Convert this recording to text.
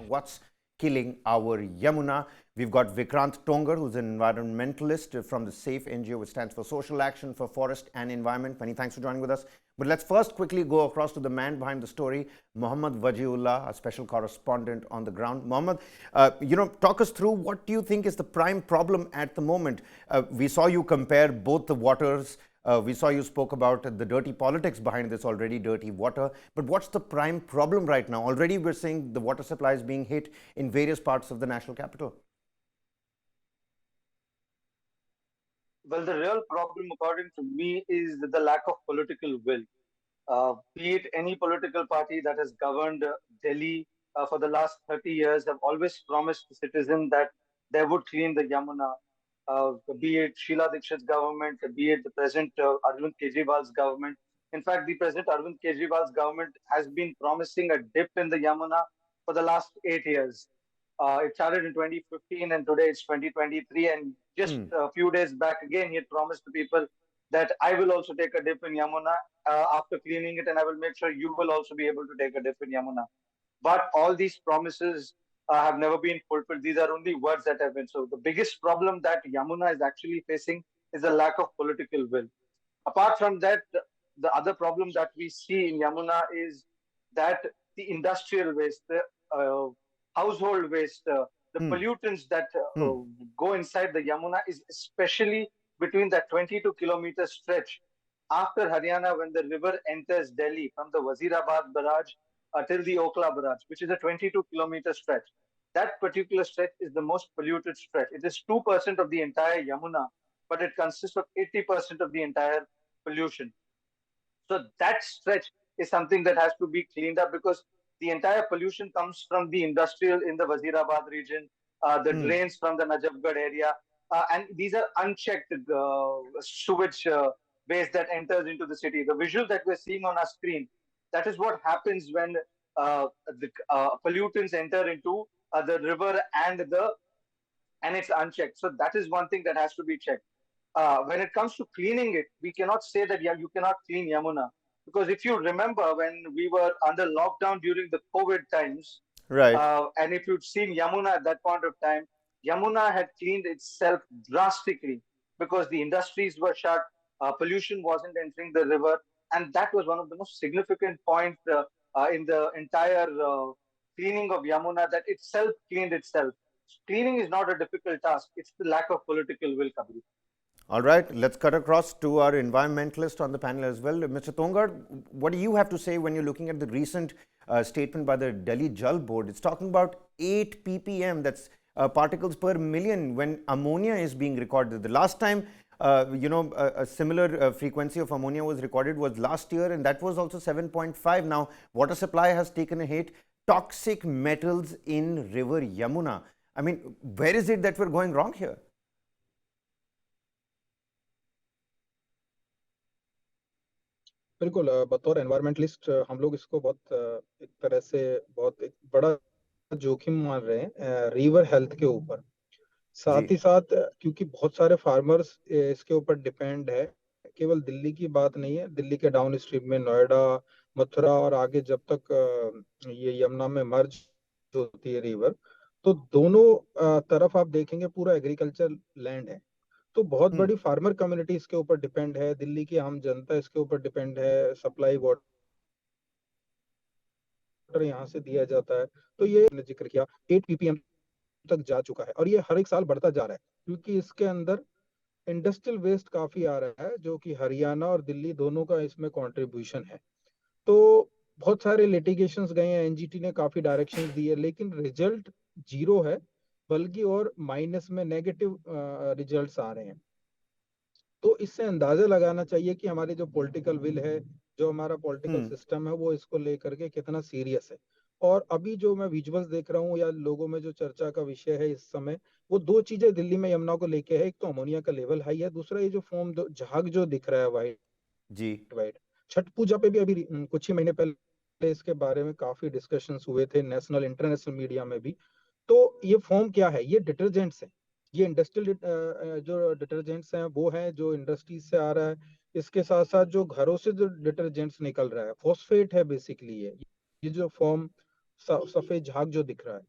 what's killing our Yamuna. We've got Vikrant Tongad, who's an environmentalist from the SAFE NGO, which stands for Social Action for Forest and Environment. Many thanks for joining with us. But let's first quickly go across to the man behind the story, Mohammed Wajihulla, a special correspondent on the ground. Mohammed, talk us through what do you think is the prime problem at the moment? We saw you compare both the waters. We saw you spoke about the dirty politics behind this already dirty water. But what's the prime problem right now? Already we're seeing the water supply is being hit in various parts of the national capital. Well, the real problem, according to me, is the lack of political will. Be it any political party that has governed Delhi for the last 30 years, have always promised the citizen that they would clean the Yamuna. Be it Sheila Dikshit's government, be it the present Arvind Kejriwal's government. In fact, the present Arvind Kejriwal's government has been promising a dip in the Yamuna for the last 8 years. It started in 2015 and today it's 2023. And just a few days back again, he had promised the people that I will also take a dip in Yamuna after cleaning it, and I will make sure you will also be able to take a dip in Yamuna. But all these promises have never been fulfilled. These are only words that have been. So the biggest problem that Yamuna is actually facing is a lack of political will. Apart from that, the other problem that we see in Yamuna is that the industrial waste, the household waste, the pollutants that go inside the Yamuna is especially between that 22-kilometer stretch after Haryana when the river enters Delhi from the Wazirabad barrage till the Okla barrage, which is a 22-kilometer stretch. That particular stretch is the most polluted stretch. It is 2% of the entire Yamuna, but it consists of 80% of the entire pollution. So that stretch is something that has to be cleaned up because the entire pollution comes from the industrial in the Wazirabad region, the drains from the Najafgarh area, and these are unchecked sewage waste that enters into the city. The visual that we're seeing on our screen, that is what happens when the pollutants enter into the river and it's unchecked. So that is one thing that has to be checked. When it comes to cleaning it, we cannot say that you cannot clean Yamuna. Because if you remember when we were under lockdown during the COVID times, right, and if you'd seen Yamuna at that point of time, Yamuna had cleaned itself drastically because the industries were shut, pollution wasn't entering the river, and that was one of the most significant points in the entire cleaning of Yamuna, that itself cleaned itself. Cleaning is not a difficult task, it's the lack of political will, Kabir. All right, let's cut across to our environmentalist on the panel as well. Mr. Tongad, what do you have to say when you're looking at the recent statement by the Delhi Jal Board? It's talking about 8 ppm, that's particles per million, when ammonia is being recorded. The last time, a similar frequency of ammonia was recorded was last year, and that was also 7.5. Now, water supply has taken a hit. Toxic metals in river Yamuna. I mean, where is it that we're going wrong here? बिल्कुल बतौर environmentalist हम लोग इसको बहुत एक तरह से बहुत एक बड़ा जोखिम मान रहे हैं रिवर हेल्थ के ऊपर साथ ही साथ क्योंकि बहुत सारे फार्मर्स इसके ऊपर डिपेंड है केवल दिल्ली की बात नहीं है दिल्ली के डाउन स्ट्रीम में नोएडा मथुरा और आगे जब तक ये यमुना में मर्ज होती है रिवर तो दोनों तरफ आप देखेंगे पूरा एग्रीकल्चर लैंड है तो बहुत बड़ी फार्मर कम्युनिटी इसके ऊपर डिपेंड है दिल्ली की आम जनता इसके ऊपर डिपेंड है सप्लाई वाटर यहाँ से दिया जाता है तो ये जिक्र किया 8 ppm तक जा चुका है और ये हर एक साल बढ़ता जा रहा है क्योंकि इसके अंदर इंडस्ट्रियल वेस्ट काफी आ रहा है जो कि हरियाणा और दिल्ली दोनों का इसमें कंट्रीब्यूशन है तो बहुत सारे लिटिगेशंस गए हैं एनजीटी ने काफी डायरेक्शंस दिए लेकिन रिजल्ट जीरो है बल्कि और माइनस में नेगेटिव रिजल्ट्स आ रहे हैं तो इससे अंदाजा लगाना चाहिए कि हमारी जो पॉलिटिकल विल है जो हमारा पॉलिटिकल सिस्टम है वो इसको लेकर के कितना सीरियस है और अभी जो मैं विजुअल्स देख रहा हूँ या लोगों में जो चर्चा का विषय है इस समय वो दो चीजें दिल्ली में यमुना को लेके है एक तो अमोनिया का लेवल हाई है दूसरा ये जो फॉर्म झाग जो दिख रहा है वाइट छठ पूजा पे भी अभी कुछ ही महीने पहले इसके बारे में काफी डिस्कशंस हुए थे नेशनल इंटरनेशनल मीडिया में भी तो ये फॉर्म क्या है ये डिटर्जेंट्स है ये इंडस्ट्रियल जो डिटर्जेंट्स हैं वो हैं जो इंडस्ट्रीज से आ रहा है इसके साथ साथ जो घरों से जो डिटर्जेंट्स निकल रहा है फॉस्फेट है बेसिकली ये जो फॉर्म सफेद झाग जो दिख रहा है